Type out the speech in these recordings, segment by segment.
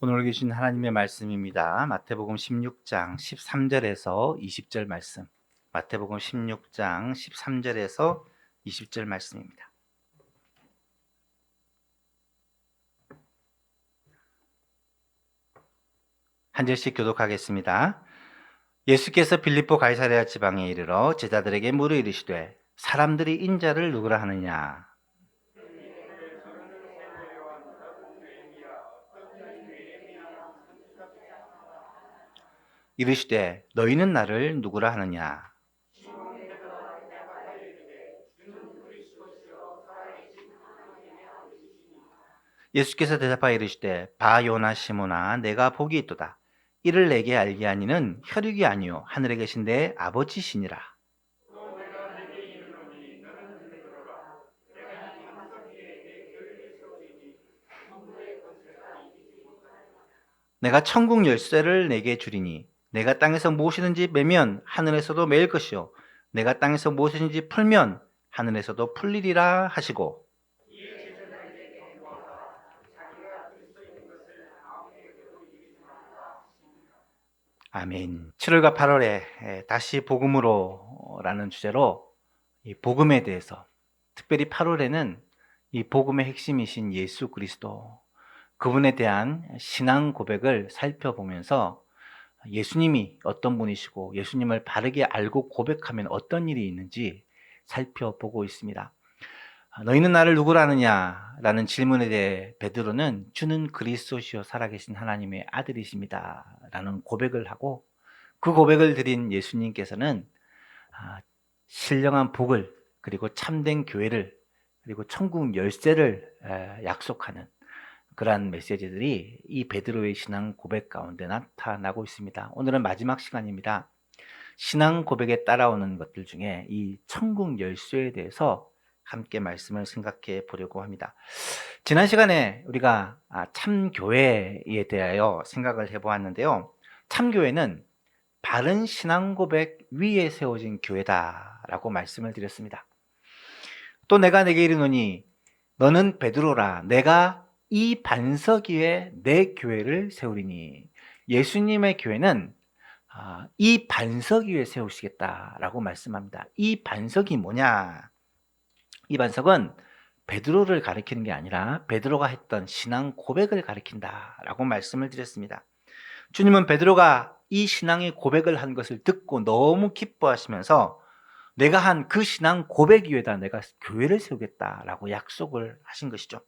오늘 주신 하나님의 말씀입니다. 마태복음 16장 13절에서 20절 말씀. 마태복음 16장 13절에서 20절 말씀입니다. 한 절씩 교독하겠습니다. 예수께서 빌립보 가이사랴 지방에 이르러 제자들에게 물어 이르시되 사람들이 인자를 누구라 하느냐? 이르시되 너희는 나를 누구라 하느냐? 예수께서 대답하여 이르시되 바 요나 시모나 내가 복이 있도다. 이를 내게 알게 하니는 혈육이 아니요 하늘에 계신 내 아버지시니라. 내가 천국 열쇠를 내게 주리니 내가 땅에서 무엇이든지 매면 하늘에서도 매일 것이요 내가 땅에서 무엇이든지 풀면 하늘에서도 풀리리라 하시고, 아멘. 7월과 8월에 다시 복음으로 라는 주제로 이 복음에 대해서, 특별히 8월에는 이 복음의 핵심이신 예수 그리스도, 그분에 대한 신앙 고백을 살펴보면서 예수님이 어떤 분이시고 예수님을 바르게 알고 고백하면 어떤 일이 있는지 살펴보고 있습니다. 너희는 나를 누구라 하느냐? 라는 질문에 대해 베드로는 주는 그리스도시요 살아계신 하나님의 아들이십니다 라는 고백을 하고, 그 고백을 드린 예수님께서는 신령한 복을, 그리고 참된 교회를, 그리고 천국 열쇠를 약속하는 그러한 메시지들이 이 베드로의 신앙 고백 가운데 나타나고 있습니다. 오늘은 마지막 시간입니다. 신앙 고백에 따라오는 것들 중에 이 천국 열쇠에 대해서 함께 말씀을 생각해 보려고 합니다. 지난 시간에 우리가 참교회에 대하여 생각을 해보았는데요. 참교회는 바른 신앙 고백 위에 세워진 교회다라고 말씀을 드렸습니다. 또 내가 내게 이르노니 너는 베드로라 내가 이 반석 위에 내 교회를 세우리니, 예수님의 교회는 이 반석 위에 세우시겠다라고 말씀합니다. 이 반석이 뭐냐? 이 반석은 베드로를 가리키는 게 아니라 베드로가 했던 신앙 고백을 가리킨다라고 말씀을 드렸습니다. 주님은 베드로가 이 신앙의 고백을 한 것을 듣고 너무 기뻐하시면서 내가 한 그 신앙 고백 위에다 내가 교회를 세우겠다라고 약속을 하신 것이죠.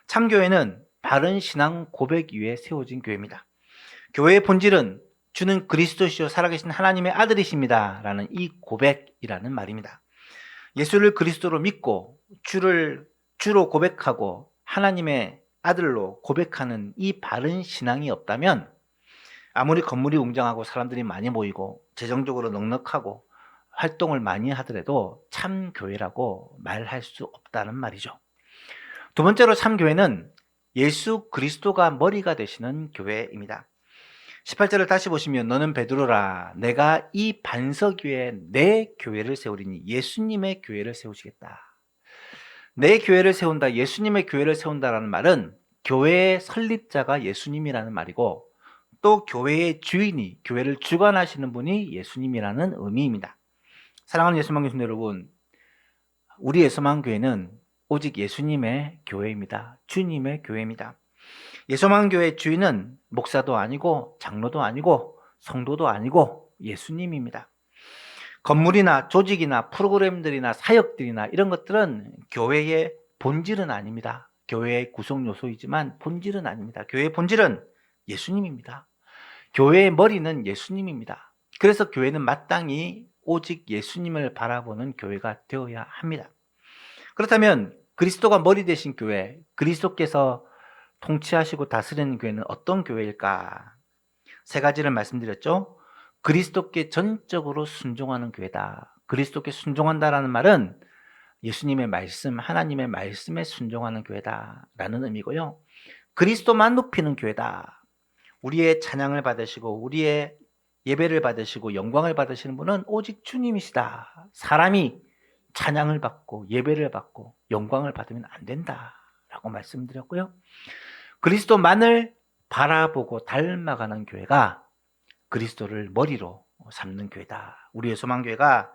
참교회는 바른 신앙 고백 위에 세워진 교회입니다. 교회의 본질은 주는 그리스도시요 살아계신 하나님의 아들이십니다 라는 이 고백이라는 말입니다. 예수를 그리스도로 믿고 주로 고백하고 하나님의 아들로 고백하는 이 바른 신앙이 없다면 아무리 건물이 웅장하고 사람들이 많이 모이고 재정적으로 넉넉하고 활동을 많이 하더라도 참교회라고 말할 수 없다는 말이죠. 두 번째로 참교회는 예수 그리스도가 머리가 되시는 교회입니다. 18절을 다시 보시면 너는 베드로라 내가 이 반석 위에 내 교회를 세우리니, 예수님의 교회를 세우시겠다. 내 교회를 세운다, 예수님의 교회를 세운다라는 말은 교회의 설립자가 예수님이라는 말이고, 또 교회의 주인이, 교회를 주관하시는 분이 예수님이라는 의미입니다. 사랑하는 예수만 교신 여러분, 우리 예수만 교회는 오직 예수님의 교회입니다. 주님의 교회입니다. 예수만 교회 주인은 목사도 아니고 장로도 아니고 성도도 아니고 예수님입니다. 건물이나 조직이나 프로그램들이나 사역들이나 이런 것들은 교회의 본질은 아닙니다. 교회의 구성 요소이지만 본질은 아닙니다. 교회의 본질은 예수님입니다. 교회의 머리는 예수님입니다. 그래서 교회는 마땅히 오직 예수님을 바라보는 교회가 되어야 합니다. 그렇다면 그리스도가 머리 되신 교회, 그리스도께서 통치하시고 다스리는 교회는 어떤 교회일까? 세 가지를 말씀드렸죠. 그리스도께 전적으로 순종하는 교회다. 그리스도께 순종한다라는 말은 예수님의 말씀, 하나님의 말씀에 순종하는 교회다라는 의미고요. 그리스도만 높이는 교회다. 우리의 찬양을 받으시고 우리의 예배를 받으시고 영광을 받으시는 분은 오직 주님이시다. 사람이 찬양을 받고 예배를 받고 영광을 받으면 안 된다라고 말씀드렸고요. 그리스도만을 바라보고 닮아가는 교회가 그리스도를 머리로 삼는 교회다. 우리의 소망교회가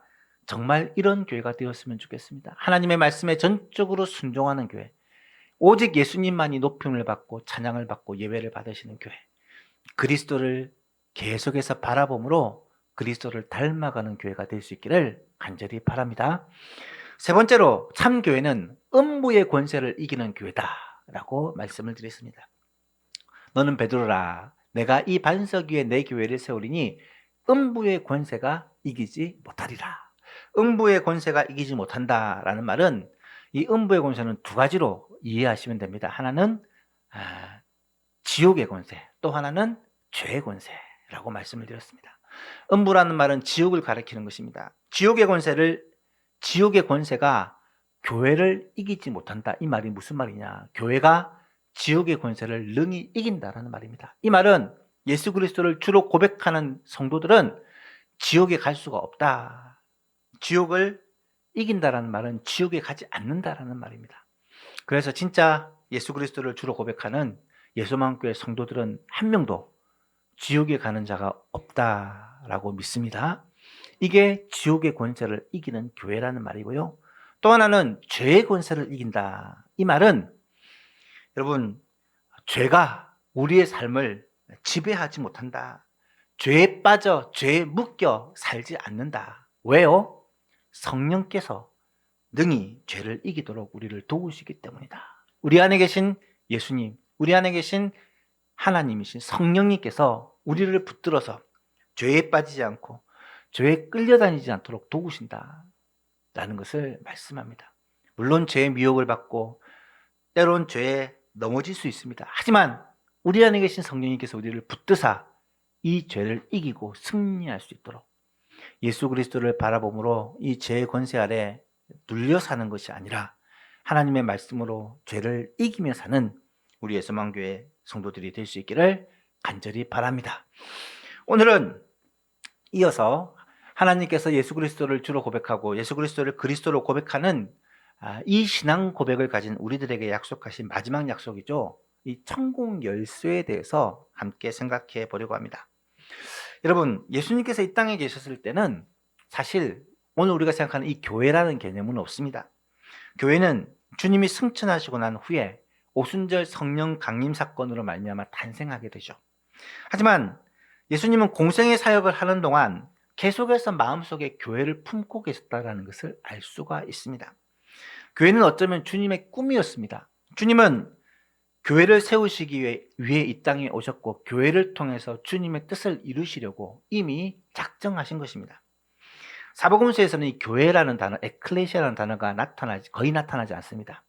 정말 이런 교회가 되었으면 좋겠습니다. 하나님의 말씀에 전적으로 순종하는 교회, 오직 예수님만이 높임을 받고 찬양을 받고 예배를 받으시는 교회, 그리스도를 계속해서 바라봄으로 그리스도를 닮아가는 교회가 될 수 있기를 간절히 바랍니다. 세 번째로 참 교회는 음부의 권세를 이기는 교회다라고 말씀을 드렸습니다. 너는 베드로라, 내가 이 반석 위에 내 교회를 세우리니 음부의 권세가 이기지 못하리라. 음부의 권세가 이기지 못한다라는 말은 이 음부의 권세는 두 가지로 이해하시면 됩니다. 하나는 지옥의 권세, 또 하나는 죄의 권세라고 말씀을 드렸습니다. 음부라는 말은 지옥을 가리키는 것입니다. 지옥의 권세가 교회를 이기지 못한다. 이 말이 무슨 말이냐? 교회가 지옥의 권세를 능히 이긴다라는 말입니다. 이 말은 예수 그리스도를 주로 고백하는 성도들은 지옥에 갈 수가 없다. 지옥을 이긴다라는 말은 지옥에 가지 않는다라는 말입니다. 그래서 진짜 예수 그리스도를 주로 고백하는 예수만교회 성도들은 한 명도 지옥에 가는 자가 없다라고 믿습니다. 이게 지옥의 권세를 이기는 교회라는 말이고요. 또 하나는 죄의 권세를 이긴다. 이 말은 여러분, 죄가 우리의 삶을 지배하지 못한다. 죄에 빠져 죄에 묶여 살지 않는다. 왜요? 성령께서 능히 죄를 이기도록 우리를 도우시기 때문이다. 우리 안에 계신 예수님, 우리 안에 계신 하나님이신 성령님께서 우리를 붙들어서 죄에 빠지지 않고 죄에 끌려다니지 않도록 도우신다라는 것을 말씀합니다. 물론 죄의 미혹을 받고 때론 죄에 넘어질 수 있습니다. 하지만 우리 안에 계신 성령님께서 우리를 붙드사 이 죄를 이기고 승리할 수 있도록 예수 그리스도를 바라봄으로 이 죄의 권세 아래 눌려 사는 것이 아니라 하나님의 말씀으로 죄를 이기며 사는 우리 예수만교회 성도들이 될 수 있기를 간절히 바랍니다. 오늘은 이어서 하나님께서 예수 그리스도를 주로 고백하고 예수 그리스도를 그리스도로 고백하는 이 신앙 고백을 가진 우리들에게 약속하신 마지막 약속이죠. 이 천국 열쇠에 대해서 함께 생각해 보려고 합니다. 여러분, 예수님께서 이 땅에 계셨을 때는 사실 오늘 우리가 생각하는 이 교회라는 개념은 없습니다. 교회는 주님이 승천하시고 난 후에 오순절 성령 강림 사건으로 말미암아 탄생하게 되죠. 하지만 예수님은 공생의 사역을 하는 동안 계속해서 마음속에 교회를 품고 계셨다는 것을 알 수가 있습니다. 교회는 어쩌면 주님의 꿈이었습니다. 주님은 교회를 세우시기 위해 이 땅에 오셨고 교회를 통해서 주님의 뜻을 이루시려고 이미 작정하신 것입니다. 사복음서에서는 이 교회라는 단어, 에클레시아라는 단어가 거의 나타나지 않습니다.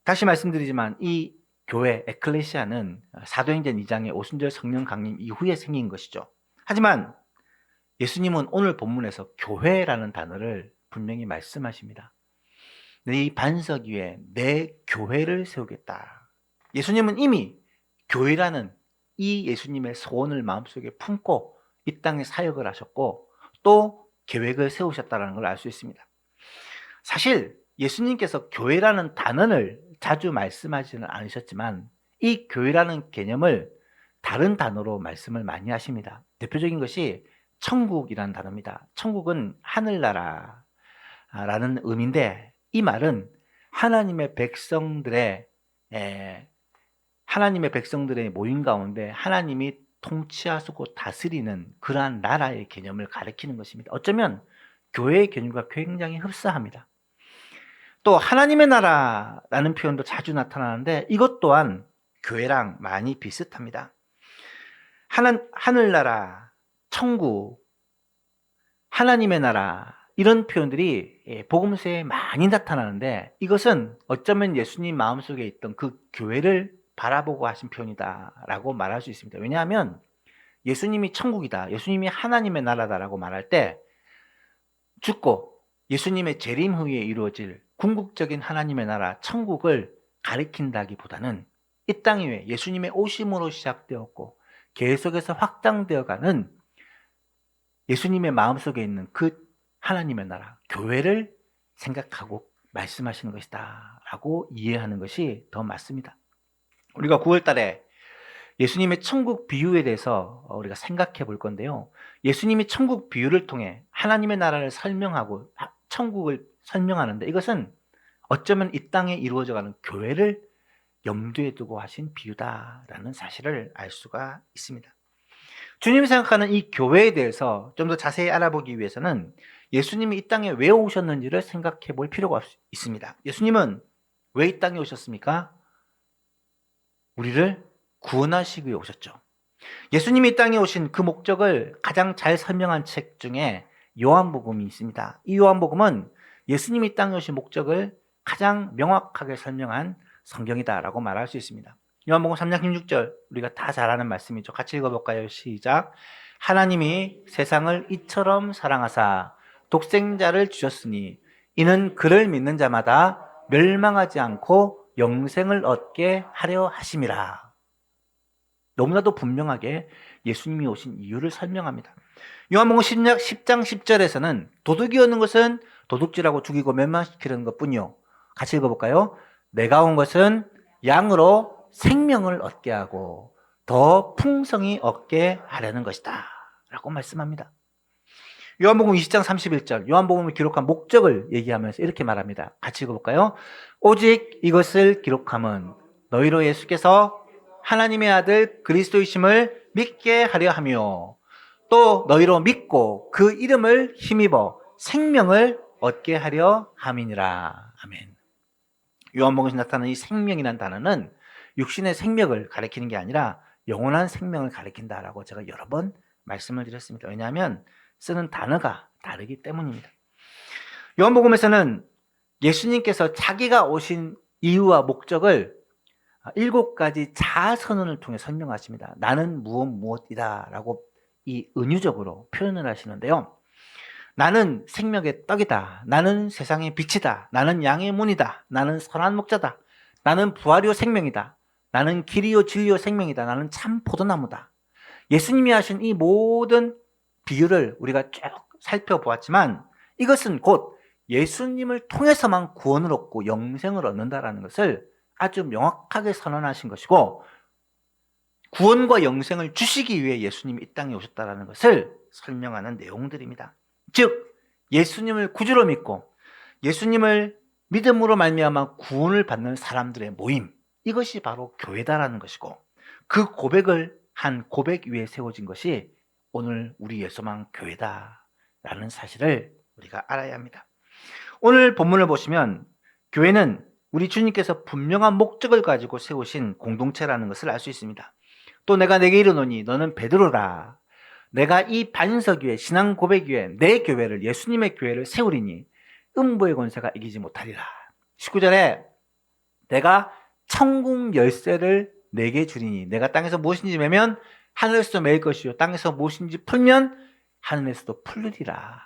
다시 말씀드리지만 이 교회, 에클레시아는 사도행전 2장의 오순절 성령 강림 이후에 생긴 것이죠. 하지만 예수님은 오늘 본문에서 교회라는 단어를 분명히 말씀하십니다. 네 반석 위에 내 교회를 세우겠다. 예수님은 이미 교회라는 이 예수님의 소원을 마음속에 품고 이 땅에 사역을 하셨고 또 계획을 세우셨다는 걸 알 수 있습니다. 사실 예수님께서 교회라는 단어를 자주 말씀하지는 않으셨지만 이 교회라는 개념을 다른 단어로 말씀을 많이 하십니다. 대표적인 것이 천국이라는 단어입니다. 천국은 하늘나라라는 의미인데 이 말은 하나님의 백성들의 모임 가운데 하나님이 통치하시고 다스리는 그러한 나라의 개념을 가리키는 것입니다. 어쩌면 교회의 개념과 굉장히 흡사합니다. 또 하나님의 나라라는 표현도 자주 나타나는데 이것 또한 교회랑 많이 비슷합니다. 하늘나라, 천국, 하나님의 나라 이런 표현들이 복음서에 많이 나타나는데 이것은 어쩌면 예수님 마음속에 있던 그 교회를 바라보고 하신 표현이다라고 말할 수 있습니다. 왜냐하면 예수님이 천국이다, 예수님이 하나님의 나라다라고 말할 때 죽고 예수님의 재림 후에 이루어질 궁극적인 하나님의 나라, 천국을 가리킨다기보다는 이 땅 위에 예수님의 오심으로 시작되었고 계속해서 확장되어가는 예수님의 마음속에 있는 그 하나님의 나라, 교회를 생각하고 말씀하시는 것이다 라고 이해하는 것이 더 맞습니다. 우리가 9월 달에 예수님의 천국 비유에 대해서 우리가 생각해 볼 건데요. 예수님이 천국 비유를 통해 하나님의 나라를 설명하고 천국을 설명하는데, 이것은 어쩌면 이 땅에 이루어져가는 교회를 염두에 두고 하신 비유다라는 사실을 알 수가 있습니다. 주님이 생각하는 이 교회에 대해서 좀 더 자세히 알아보기 위해서는 예수님이 이 땅에 왜 오셨는지를 생각해 볼 필요가 있습니다. 예수님은 왜 이 땅에 오셨습니까? 우리를 구원하시기 위해 오셨죠. 예수님이 이 땅에 오신 그 목적을 가장 잘 설명한 책 중에 요한복음이 있습니다. 이 요한복음은 예수님이 이 땅에 오신 목적을 가장 명확하게 설명한 성경이다라고 말할 수 있습니다. 요한복음 3장 16절, 우리가 다 잘 아는 말씀이죠. 같이 읽어볼까요? 시작. 하나님이 세상을 이처럼 사랑하사 독생자를 주셨으니 이는 그를 믿는 자마다 멸망하지 않고 영생을 얻게 하려 하심이라. 너무나도 분명하게 예수님이 오신 이유를 설명합니다. 요한복음 10장 10절에서는 도둑이 오는 것은 도둑질하고 죽이고 멸망시키려는 것뿐이요. 같이 읽어볼까요? 내가 온 것은 양으로 생명을 얻게 하고 더 풍성히 얻게 하려는 것이다 라고 말씀합니다. 요한복음 20장 31절, 요한복음을 기록한 목적을 얘기하면서 이렇게 말합니다. 같이 읽어볼까요? 오직 이것을 기록함은 너희로 예수께서 하나님의 아들 그리스도이심을 믿게 하려 하며 또 너희로 믿고 그 이름을 힘입어 생명을 얻게 하려 함이니라. 아멘. 요한복음에서 나타나는 이 생명이라는 단어는 육신의 생명을 가리키는 게 아니라 영원한 생명을 가리킨다라고 제가 여러 번 말씀을 드렸습니다. 왜냐하면 쓰는 단어가 다르기 때문입니다. 요한복음에서는 예수님께서 자기가 오신 이유와 목적을 7가지 자아선언을 통해 설명하십니다. 나는 무엇이다 라고 이 은유적으로 표현을 하시는데요. 나는 생명의 떡이다. 나는 세상의 빛이다. 나는 양의 문이다. 나는 선한 목자다. 나는 부활이요 생명이다. 나는 길이요 진리요 생명이다. 나는 참 포도나무다. 예수님이 하신 이 모든 비유를 우리가 쭉 살펴보았지만 이것은 곧 예수님을 통해서만 구원을 얻고 영생을 얻는다라는 것을 아주 명확하게 선언하신 것이고, 구원과 영생을 주시기 위해 예수님이 이 땅에 오셨다는 것을 설명하는 내용들입니다. 즉 예수님을 구주로 믿고 예수님을 믿음으로 말미암아 구원을 받는 사람들의 모임, 이것이 바로 교회다라는 것이고, 그 고백을 한 고백 위에 세워진 것이 오늘 우리 예수만 교회다라는 사실을 우리가 알아야 합니다. 오늘 본문을 보시면 교회는 우리 주님께서 분명한 목적을 가지고 세우신 공동체라는 것을 알 수 있습니다. 또 내가 내게 이르노니 너는 베드로라. 내가 이 반석 위에 신앙 고백 위에 내 교회를, 예수님의 교회를 세우리니 음부의 권세가 이기지 못하리라. 19절에 내가 천국 열쇠를 내게 주리니 내가 땅에서 무엇인지 매면 하늘에서도 매일 것이요 땅에서 무엇인지 풀면 하늘에서도 풀리리라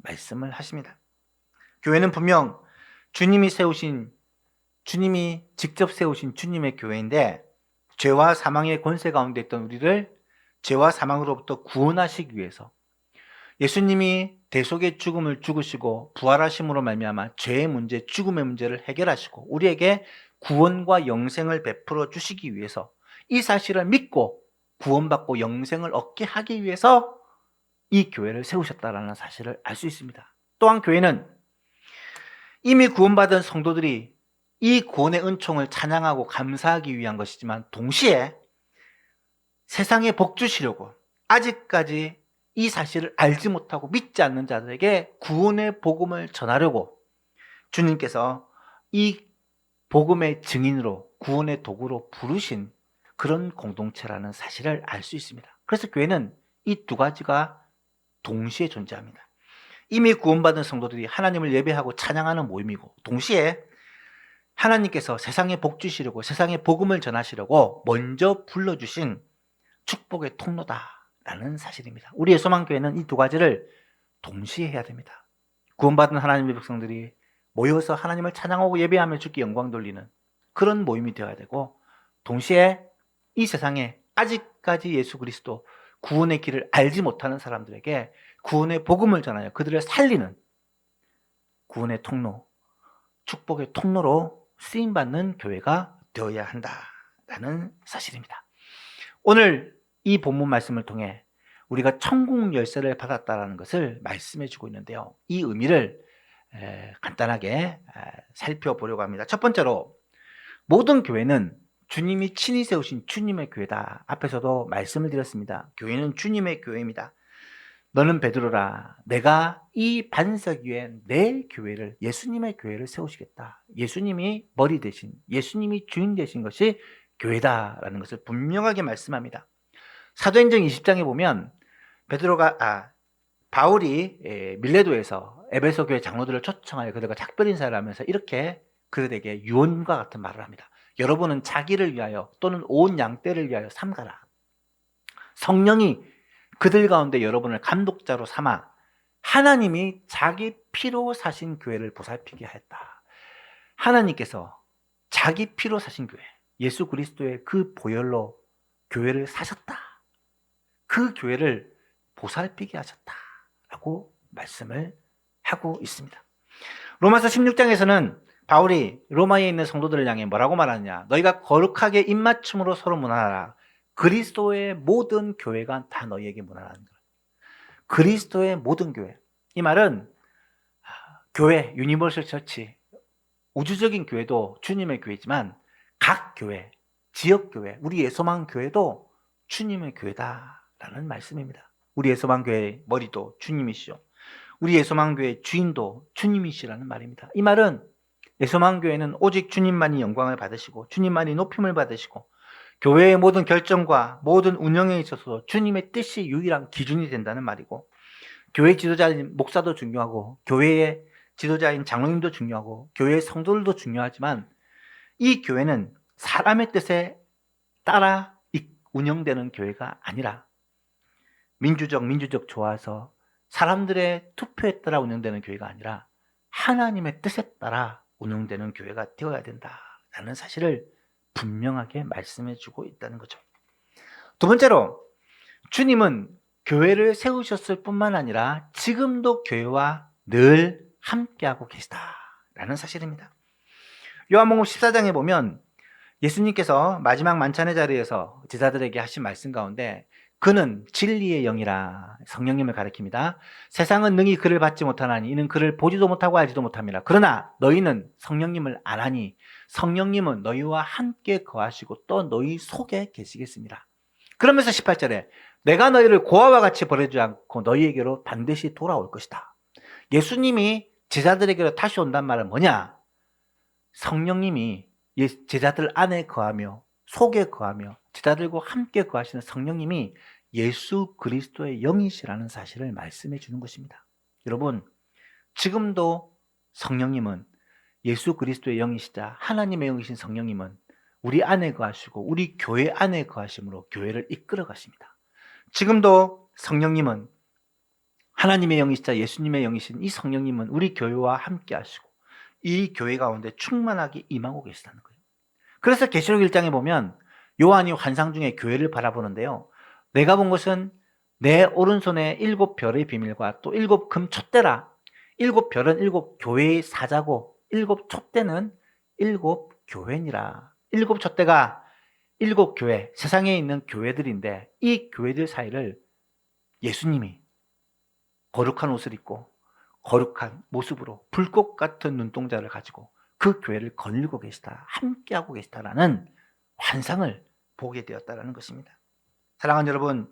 말씀을 하십니다. 교회는 분명 주님이 직접 세우신 주님의 교회인데, 죄와 사망의 권세 가운데 있던 우리를 죄와 사망으로부터 구원하시기 위해서 예수님이 대속의 죽음을 죽으시고 부활하심으로 말미암아 죄의 문제, 죽음의 문제를 해결하시고 우리에게 구원과 영생을 베풀어 주시기 위해서, 이 사실을 믿고 구원받고 영생을 얻게 하기 위해서 이 교회를 세우셨다는 사실을 알 수 있습니다. 또한 교회는 이미 구원받은 성도들이 이 구원의 은총을 찬양하고 감사하기 위한 것이지만, 동시에 세상에 복 주시려고 아직까지 이 사실을 알지 못하고 믿지 않는 자들에게 구원의 복음을 전하려고 주님께서 이 복음의 증인으로, 구원의 도구로 부르신 그런 공동체라는 사실을 알 수 있습니다. 그래서 교회는 이 2가지가 동시에 존재합니다. 이미 구원받은 성도들이 하나님을 예배하고 찬양하는 모임이고, 동시에 하나님께서 세상에 복 주시려고, 세상에 복음을 전하시려고 먼저 불러주신 축복의 통로다라는 사실입니다. 우리의 소망교회는 이 2가지를 동시에 해야 됩니다. 구원받은 하나님의 백성들이 모여서 하나님을 찬양하고 예배하며 주께 영광 돌리는 그런 모임이 되어야 되고, 동시에 이 세상에 아직까지 예수 그리스도 구원의 길을 알지 못하는 사람들에게 구원의 복음을 전하여 그들을 살리는 구원의 통로, 축복의 통로로 쓰임받는 교회가 되어야 한다라는 사실입니다. 오늘 이 본문 말씀을 통해 우리가 천국 열쇠를 받았다는 것을 말씀해 주고 있는데요. 이 의미를 간단하게 살펴보려고 합니다. 첫 번째로, 모든 교회는 주님이 친히 세우신 주님의 교회다. 앞에서도 말씀을 드렸습니다. 교회는 주님의 교회입니다. 너는 베드로라, 내가 이 반석 위에 내 교회를, 예수님의 교회를 세우시겠다. 예수님이 머리 대신, 예수님이 주인 되신 것이 교회다라는 것을 분명하게 말씀합니다. 사도행전 20장에 보면 바울이 밀레도에서 에베소 교회 장로들을 초청하여 그들과 작별 인사를 하면서 이렇게 그들에게 유언과 같은 말을 합니다. 여러분은 자기를 위하여 또는 온 양떼를 위하여 삼가라. 성령이 그들 가운데 여러분을 감독자로 삼아 하나님이 자기 피로 사신 교회를 보살피게 하였다. 하나님께서 자기 피로 사신 교회, 예수 그리스도의 그 보혈로 교회를 사셨다. 그 교회를 보살피게 하셨다라고 말씀을 하고 있습니다. 로마서 16장에서는 바울이 로마에 있는 성도들을 향해 뭐라고 말하느냐? 너희가 거룩하게 입맞춤으로 서로 문안하라. 그리스도의 모든 교회가 다 너희에게 문안하는 거예요. 그리스도의 모든 교회. 이 말은 교회, 유니버설 처치, 우주적인 교회도 주님의 교회지만 각 교회, 지역 교회, 우리의 소망 교회도 주님의 교회다라는 말씀입니다. 우리의 소망 교회의 머리도 주님이시죠. 우리의 소망 교회의 주인도 주님이시라는 말입니다. 이 말은 예소망 교회는 오직 주님만이 영광을 받으시고 주님만이 높임을 받으시고 교회의 모든 결정과 모든 운영에 있어서 주님의 뜻이 유일한 기준이 된다는 말이고, 교회 지도자인 목사도 중요하고 교회의 지도자인 장로님도 중요하고 교회의 성도들도 중요하지만 이 교회는 사람의 뜻에 따라 운영되는 교회가 아니라 민주적 좋아서 사람들의 투표에 따라 운영되는 교회가 아니라 하나님의 뜻에 따라 운영되는 교회가 되어야 된다라는 사실을 분명하게 말씀해 주고 있다는 거죠. 두 번째로, 주님은 교회를 세우셨을 뿐만 아니라 지금도 교회와 늘 함께하고 계시다라는 사실입니다. 요한복음 14장에 보면 예수님께서 마지막 만찬의 자리에서 제자들에게 하신 말씀 가운데 그는 진리의 영이라, 성령님을 가리킵니다. 세상은 능히 그를 받지 못하나니 이는 그를 보지도 못하고 알지도 못합니다. 그러나 너희는 성령님을 알아니 성령님은 너희와 함께 거하시고 또 너희 속에 계시겠습니다. 그러면서 18절에 내가 너희를 고아와 같이 버려주지 않고 너희에게로 반드시 돌아올 것이다. 예수님이 제자들에게로 다시 온단 말은 뭐냐? 성령님이 제자들 안에 거하며 속에 거하며 제자들과 함께 거하시는 성령님이 예수 그리스도의 영이시라는 사실을 말씀해 주는 것입니다. 여러분, 지금도 성령님은 예수 그리스도의 영이시자 하나님의 영이신 성령님은 우리 안에 거하시고 우리 교회 안에 거하심으로 교회를 이끌어 가십니다. 지금도 성령님은 하나님의 영이시자 예수님의 영이신 이 성령님은 우리 교회와 함께 하시고 이 교회 가운데 충만하게 임하고 계시다는 거예요. 그래서 계시록 1장에 보면 요한이 환상 중에 교회를 바라보는데요. 내가 본 것은 내 오른손에 7별의 비밀과 또 7금 촛대라. 7별은 7교회의 사자고 7촛대는 7교회니라. 7촛대가 7교회, 세상에 있는 교회들인데 이 교회들 사이를 예수님이 거룩한 옷을 입고 거룩한 모습으로 불꽃 같은 눈동자를 가지고 그 교회를 거닐고 계시다, 함께하고 계시다라는 환상을 보게 되었다는 것입니다. 사랑하는 여러분,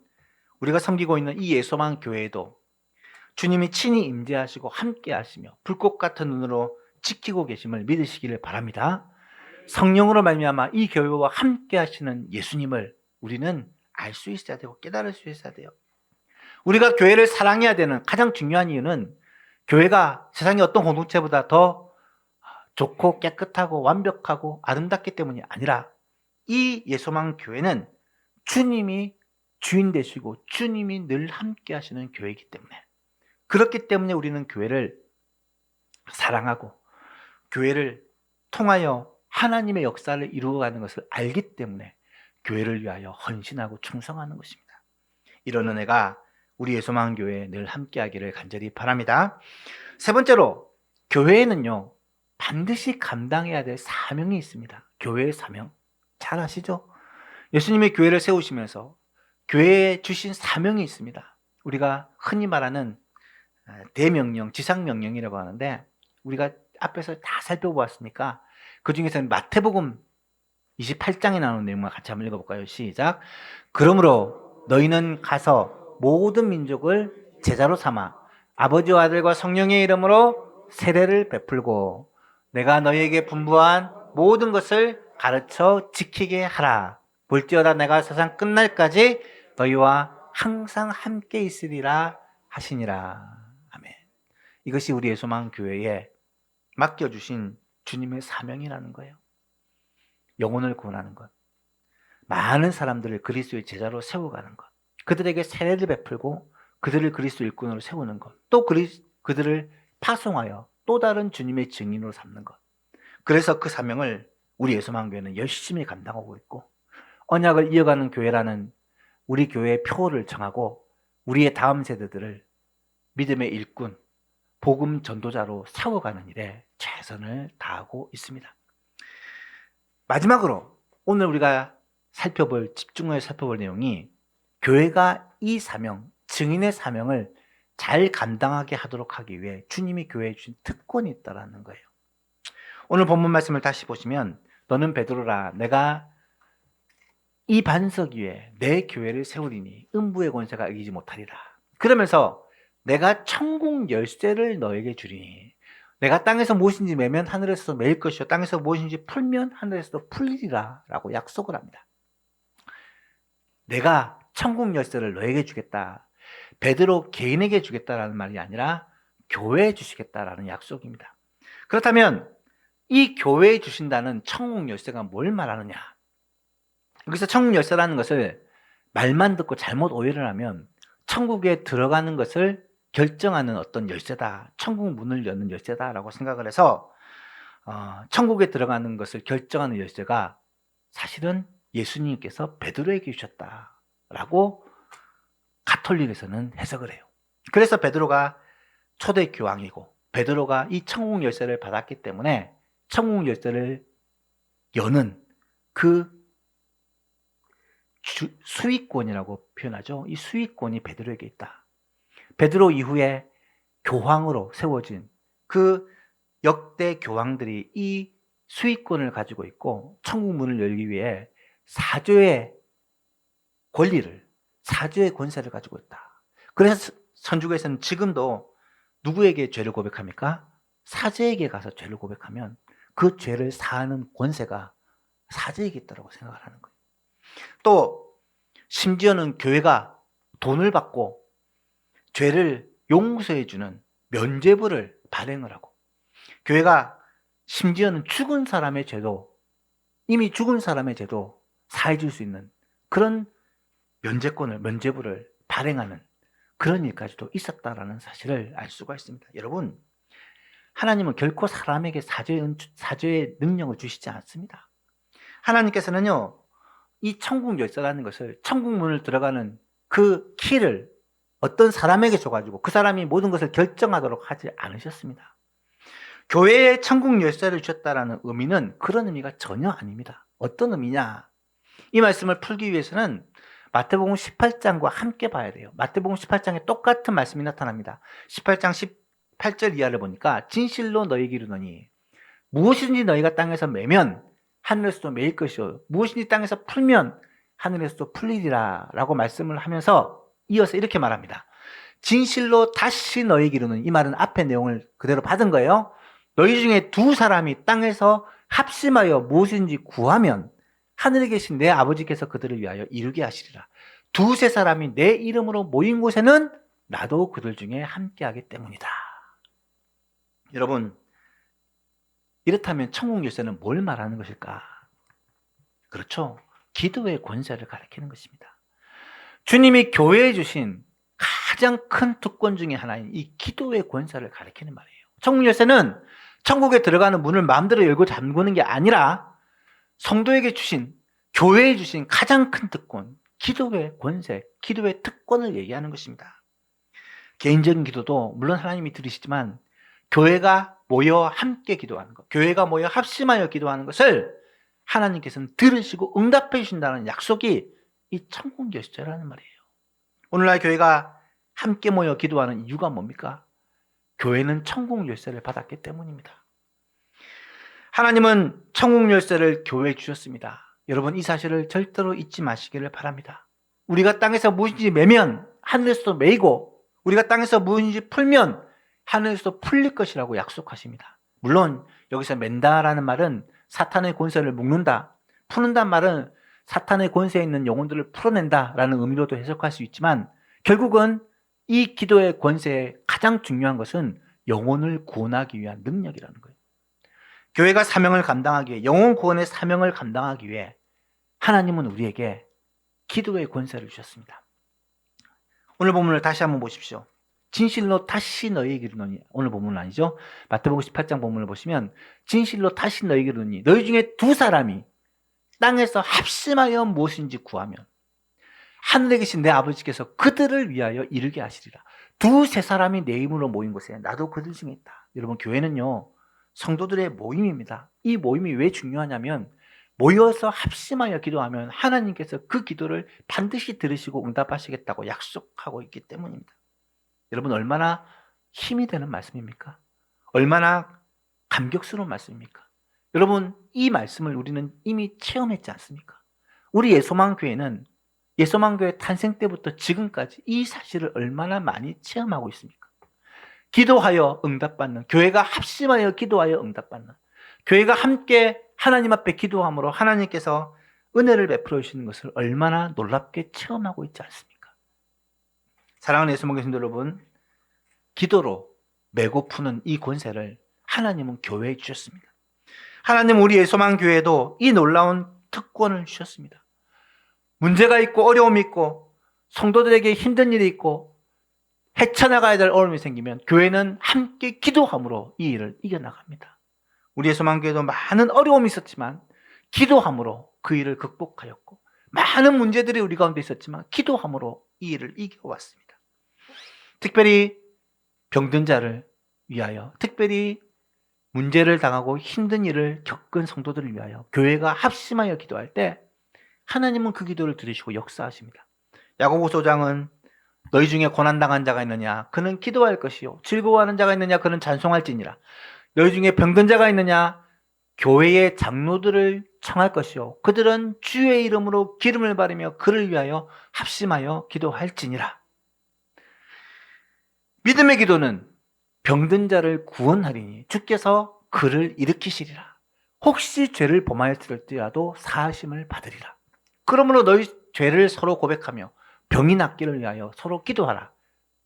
우리가 섬기고 있는 이 예소망 교회에도 주님이 친히 임재하시고 함께하시며 불꽃 같은 눈으로 지키고 계심을 믿으시기를 바랍니다. 성령으로 말미암아 이 교회와 함께하시는 예수님을 우리는 알 수 있어야 되고 깨달을 수 있어야 돼요. 우리가 교회를 사랑해야 되는 가장 중요한 이유는 교회가 세상의 어떤 공동체보다 더 좋고 깨끗하고 완벽하고 아름답기 때문이 아니라 이 예소망 교회는 주님이 주인 되시고 주님이 늘 함께 하시는 교회이기 때문에, 그렇기 때문에 우리는 교회를 사랑하고 교회를 통하여 하나님의 역사를 이루어가는 것을 알기 때문에 교회를 위하여 헌신하고 충성하는 것입니다. 이런 은혜가 우리 예소망 교회에 늘 함께하기를 간절히 바랍니다. 세 번째로, 교회에는요 반드시 감당해야 될 사명이 있습니다. 교회의 사명 잘 아시죠? 예수님의 교회를 세우시면서 교회에 주신 사명이 있습니다. 우리가 흔히 말하는 대명령, 지상명령이라고 하는데 우리가 앞에서 다 살펴보았으니까 그 중에서는 마태복음 28장에 나오는 내용만 같이 한번 읽어볼까요? 시작. 그러므로 너희는 가서 모든 민족을 제자로 삼아 아버지와 아들과 성령의 이름으로 세례를 베풀고 내가 너희에게 분부한 모든 것을 가르쳐 지키게 하라. 볼지어다 내가 세상 끝날까지 너희와 항상 함께 있으리라 하시니라. 아멘. 이것이 우리 예수만 교회에 맡겨주신 주님의 사명이라는 거예요. 영혼을 구원하는 것, 많은 사람들을 그리스도의 제자로 세워가는 것, 그들에게 세례를 베풀고 그들을 그리스도 일꾼으로 세우는 것, 또 그들을 파송하여 또 다른 주님의 증인으로 삼는 것. 그래서 그 사명을 우리 예수만교회는 열심히 감당하고 있고 언약을 이어가는 교회라는 우리 교회의 표를 정하고 우리의 다음 세대들을 믿음의 일꾼, 복음 전도자로 세워가는 일에 최선을 다하고 있습니다. 마지막으로 오늘 우리가 집중해서 살펴볼 내용이 교회가 이 사명, 증인의 사명을 잘 감당하게 하도록 하기 위해 주님이 교회에 주신 특권이 있다는 거예요. 오늘 본문 말씀을 다시 보시면 너는 베드로라 내가 이 반석 위에 내 교회를 세우리니 음부의 권세가 이기지 못하리라. 그러면서 내가 천국 열쇠를 너에게 주리니 내가 땅에서 무엇인지 매면 하늘에서 매일 것이요 땅에서 무엇인지 풀면 하늘에서도 풀리리라 라고 약속을 합니다. 내가 천국 열쇠를 너에게 주겠다. 베드로 개인에게 주겠다라는 말이 아니라 교회에 주시겠다라는 약속입니다. 그렇다면 이 교회에 주신다는 천국 열쇠가 뭘 말하느냐? 여기서 천국 열쇠라는 것을 말만 듣고 잘못 오해를 하면 천국에 들어가는 것을 결정하는 어떤 열쇠다. 천국 문을 여는 열쇠다라고 생각을 해서 천국에 들어가는 것을 결정하는 열쇠가 사실은 예수님께서 베드로에게 주셨다라고 가톨릭에서는 해석을 해요. 그래서 베드로가 초대 교황이고 베드로가 이 천국 열쇠를 받았기 때문에 천국 열쇠를 여는 그 수익권이라고 표현하죠. 이 수익권이 베드로에게 있다. 베드로 이후에 교황으로 세워진 그 역대 교황들이 이 수익권을 가지고 있고 천국 문을 열기 위해 사죄의 권리를, 사죄의 권세를 가지고 있다. 그래서 천주교에서는 지금도 누구에게 죄를 고백합니까? 사제에게 가서 죄를 고백하면 그 죄를 사하는 권세가 사제에게 있다고 생각을 하는 거예요. 또 심지어는 교회가 돈을 받고 죄를 용서해주는 면죄부를 발행을 하고 교회가 심지어는 죽은 사람의 죄도 이미 죽은 사람의 죄도 사해줄 수 있는 그런 면죄부를 발행하는 그런 일까지도 있었다라는 사실을 알 수가 있습니다. 여러분, 하나님은 결코 사람에게 사죄의 능력을 주시지 않습니다. 하나님께서는요, 이 천국 열쇠라는 것을 천국 문을 들어가는 그 키를 어떤 사람에게 줘가지고 그 사람이 모든 것을 결정하도록 하지 않으셨습니다. 교회에 천국 열쇠를 주셨다라는 의미는 그런 의미가 전혀 아닙니다. 어떤 의미냐? 이 말씀을 풀기 위해서는 마태복음 18장과 함께 봐야 돼요. 마태복음 18장에 똑같은 말씀이 나타납니다. 18장 18절 이하를 보니까 진실로 너희에게 이르노니 무엇이든지 너희가 땅에서 매면 하늘에서도 매일 것이요 무엇이든지 땅에서 풀면 하늘에서도 풀리리라 라고 말씀을 하면서 이어서 이렇게 말합니다. 진실로 다시 너희에게 이르노니 이 말은 앞의 내용을 그대로 받은 거예요. 너희 중에 두 사람이 땅에서 합심하여 무엇인지 구하면 하늘에 계신 내 아버지께서 그들을 위하여 이루게 하시리라. 두세 사람이 내 이름으로 모인 곳에는 나도 그들 중에 함께하기 때문이다. 여러분, 이렇다면 천국 열쇠는 뭘 말하는 것일까? 그렇죠. 기도의 권세를 가리키는 것입니다. 주님이 교회에 주신 가장 큰 특권 중에 하나인 이 기도의 권세를 가리키는 말이에요. 천국 열쇠는 천국에 들어가는 문을 마음대로 열고 잠그는 게 아니라 성도에게 주신, 교회에 주신 가장 큰 특권, 기도의 권세, 기도의 특권을 얘기하는 것입니다. 개인적인 기도도 물론 하나님이 들으시지만 교회가 모여 함께 기도하는 것, 교회가 모여 합심하여 기도하는 것을 하나님께서는 들으시고 응답해 주신다는 약속이 이 천국 열쇠라는 말이에요. 오늘날 교회가 함께 모여 기도하는 이유가 뭡니까? 교회는 천국 열쇠를 받았기 때문입니다. 하나님은 천국 열쇠를 교회에 주셨습니다. 여러분, 이 사실을 절대로 잊지 마시기를 바랍니다. 우리가 땅에서 무엇인지 매면 하늘에서도 매이고, 우리가 땅에서 무엇인지 풀면 하늘에서도 풀릴 것이라고 약속하십니다. 물론 여기서 맨다라는 말은 사탄의 권세를 묶는다, 푸는다는 말은 사탄의 권세에 있는 영혼들을 풀어낸다라는 의미로도 해석할 수 있지만, 결국은 이 기도의 권세의 가장 중요한 것은 영혼을 구원하기 위한 능력이라는 거예요. 교회가 사명을 감당하기 위해, 영혼 구원의 사명을 감당하기 위해 하나님은 우리에게 기도의 권세를 주셨습니다. 오늘 본문을 다시 한번 보십시오. 진실로 다시 너희에게 이르노니, 오늘 본문은 아니죠. 마태복음 18장 본문을 보시면 진실로 다시 너희에게 이르노니 너희 중에 두 사람이 땅에서 합심하여 무엇인지 구하면 하늘에 계신 내 아버지께서 그들을 위하여 이루게 하시리라. 두세 사람이 내 이름으로 모인 곳에 나도 그들 중에 있다. 여러분, 교회는요, 성도들의 모임입니다. 이 모임이 왜 중요하냐면 모여서 합심하여 기도하면 하나님께서 그 기도를 반드시 들으시고 응답하시겠다고 약속하고 있기 때문입니다. 여러분, 얼마나 힘이 되는 말씀입니까? 얼마나 감격스러운 말씀입니까? 여러분, 이 말씀을 우리는 이미 체험했지 않습니까? 우리 예소망교회는 예소망교회 탄생 때부터 지금까지 이 사실을 얼마나 많이 체험하고 있습니까? 기도하여 응답받는, 교회가 합심하여 기도하여 응답받는, 교회가 함께 하나님 앞에 기도함으로 하나님께서 은혜를 베풀어 주시는 것을 얼마나 놀랍게 체험하고 있지 않습니까? 사랑하는 예수님의 교신 여러분, 기도로 메고 푸는 이 권세를 하나님은 교회에 주셨습니다. 하나님은 우리 예소망교회에도 이 놀라운 특권을 주셨습니다. 문제가 있고 어려움이 있고 성도들에게 힘든 일이 있고 헤쳐나가야 될 어려움이 생기면 교회는 함께 기도함으로 이 일을 이겨나갑니다. 우리 예소망교회도 많은 어려움이 있었지만 기도함으로 그 일을 극복하였고, 많은 문제들이 우리 가운데 있었지만 기도함으로 이 일을 이겨왔습니다. 특별히 병든 자를 위하여, 특별히 문제를 당하고 힘든 일을 겪은 성도들을 위하여 교회가 합심하여 기도할 때 하나님은 그 기도를 들으시고 역사하십니다. 야고보서 5장은 너희 중에 고난당한 자가 있느냐? 그는 기도할 것이요. 즐거워하는 자가 있느냐? 그는 찬송할지니라. 너희 중에 병든 자가 있느냐? 교회의 장로들을 청할 것이요. 그들은 주의 이름으로 기름을 바르며 그를 위하여 합심하여 기도할지니라. 믿음의 기도는 병든 자를 구원하리니 주께서 그를 일으키시리라. 혹시 죄를 범하였을지라도 사하심을 받으리라. 그러므로 너희 죄를 서로 고백하며 병이 낫기를 위하여 서로 기도하라.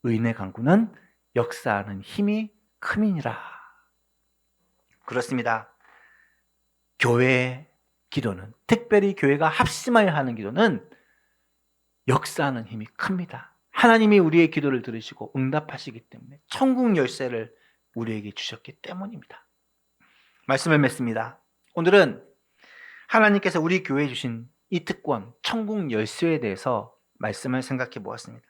의인의 간구는 역사하는 힘이 큼이니라. 그렇습니다. 교회의 기도는, 특별히 교회가 합심하여 하는 기도는 역사하는 힘이 큽니다. 하나님이 우리의 기도를 들으시고 응답하시기 때문에 천국 열쇠를 우리에게 주셨기 때문입니다. 말씀을 맺습니다. 오늘은 하나님께서 우리 교회에 주신 이 특권, 천국 열쇠에 대해서 말씀을 생각해 보았습니다.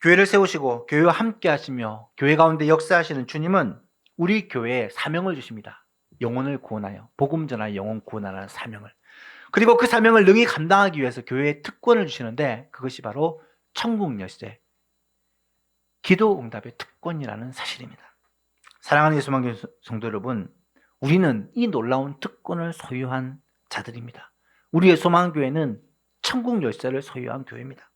교회를 세우시고 교회와 함께 하시며 교회 가운데 역사하시는 주님은 우리 교회에 사명을 주십니다. 영혼을 구원하여, 복음 전하여 영혼 구원하라는 사명을. 그리고 그 사명을 능히 감당하기 위해서 교회에 특권을 주시는데 그것이 바로 천국 열쇠, 기도 응답의 특권이라는 사실입니다. 사랑하는 예수만교 성도 여러분, 우리는 이 놀라운 특권을 소유한 자들입니다. 우리의 소망교회는 천국 열쇠를 소유한 교회입니다.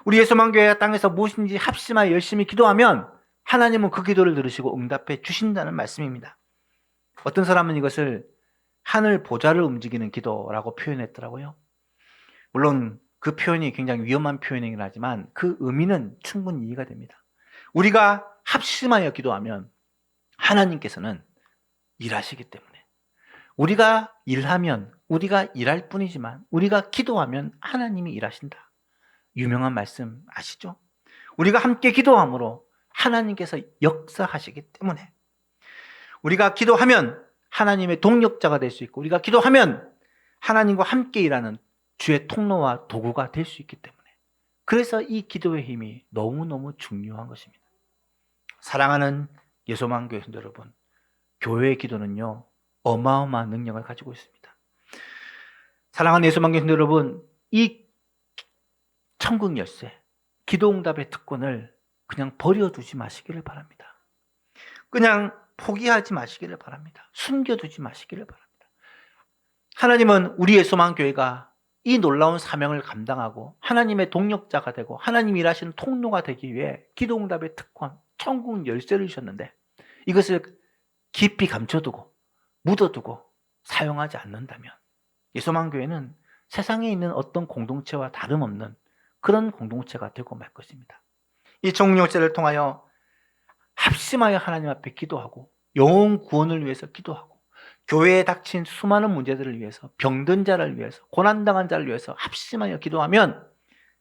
우리의 소망교회가 땅에서 무엇인지 합심하여 열심히 기도하면 하나님은 그 기도를 들으시고 응답해 주신다는 말씀입니다. 어떤 사람은 이것을 하늘 보좌를 움직이는 기도라고 표현했더라고요. 물론 그 표현이 굉장히 위험한 표현이긴 하지만 그 의미는 충분히 이해가 됩니다. 우리가 합심하여 기도하면 하나님께서는 일하시기 때문에, 우리가 일하면 우리가 일할 뿐이지만 우리가 기도하면 하나님이 일하신다. 유명한 말씀 아시죠? 우리가 함께 기도함으로 하나님께서 역사하시기 때문에, 우리가 기도하면 하나님의 동력자가 될 수 있고, 우리가 기도하면 하나님과 함께 일하는 주의 통로와 도구가 될 수 있기 때문에, 그래서 이 기도의 힘이 너무너무 중요한 것입니다. 사랑하는 예소망교회 성도 여러분, 교회의 기도는요 어마어마한 능력을 가지고 있습니다. 사랑하는 예수만교신 여러분, 이 천국 열쇠, 기도응답의 특권을 그냥 버려두지 마시기를 바랍니다. 그냥 포기하지 마시기를 바랍니다. 숨겨두지 마시기를 바랍니다. 하나님은 우리 예수만교회가 이 놀라운 사명을 감당하고 하나님의 동력자가 되고 하나님 일하시는 통로가 되기 위해 기도응답의 특권, 천국 열쇠를 주셨는데 이것을 깊이 감춰두고 묻어두고 사용하지 않는다면 예수만교회는 세상에 있는 어떤 공동체와 다름없는 그런 공동체가 되고 말 것입니다. 이 천국 열쇠를 통하여 합심하여 하나님 앞에 기도하고 영혼 구원을 위해서 기도하고 교회에 닥친 수많은 문제들을 위해서 병든 자를 위해서 고난당한 자를 위해서 합심하여 기도하면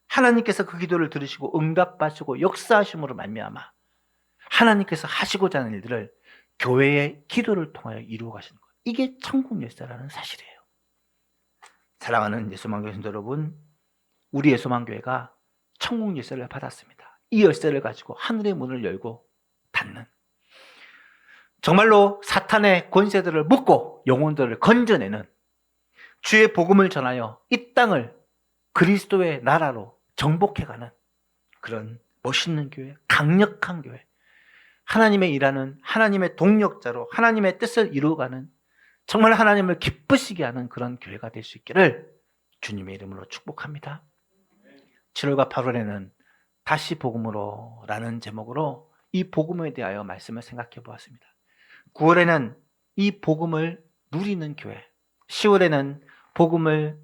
하나님께서 그 기도를 들으시고 응답하시고 역사하심으로 말미암아 하나님께서 하시고자 하는 일들을 교회의 기도를 통하여 이루어 가시는 것. 이게 천국 열쇠라는 사실이에요. 사랑하는 예수만교회 성도 여러분, 우리 예수만교회가 천국 열쇠를 받았습니다. 이 열쇠를 가지고 하늘의 문을 열고 닫는, 정말로 사탄의 권세들을 묶고 영혼들을 건져내는, 주의 복음을 전하여 이 땅을 그리스도의 나라로 정복해가는 그런 멋있는 교회, 강력한 교회, 하나님의 일하는 하나님의 동력자로 하나님의 뜻을 이루어가는, 정말 하나님을 기쁘시게 하는 그런 교회가 될 수 있기를 주님의 이름으로 축복합니다. 7월과 8월에는 다시 복음으로 라는 제목으로 이 복음에 대하여 말씀을 생각해 보았습니다. 9월에는 이 복음을 누리는 교회, 10월에는 복음을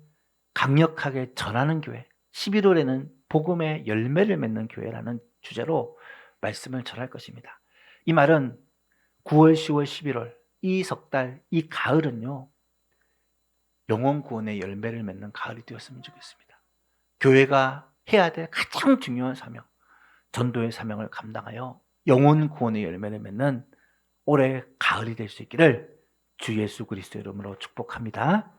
강력하게 전하는 교회, 11월에는 복음의 열매를 맺는 교회라는 주제로 말씀을 전할 것입니다. 이 말은 9월, 10월, 11월 이 석 달, 이 가을은요, 영혼 구원의 열매를 맺는 가을이 되었으면 좋겠습니다. 교회가 해야 될 가장 중요한 사명, 전도의 사명을 감당하여 영혼 구원의 열매를 맺는 올해 가을이 될 수 있기를 주 예수 그리스도 이름으로 축복합니다.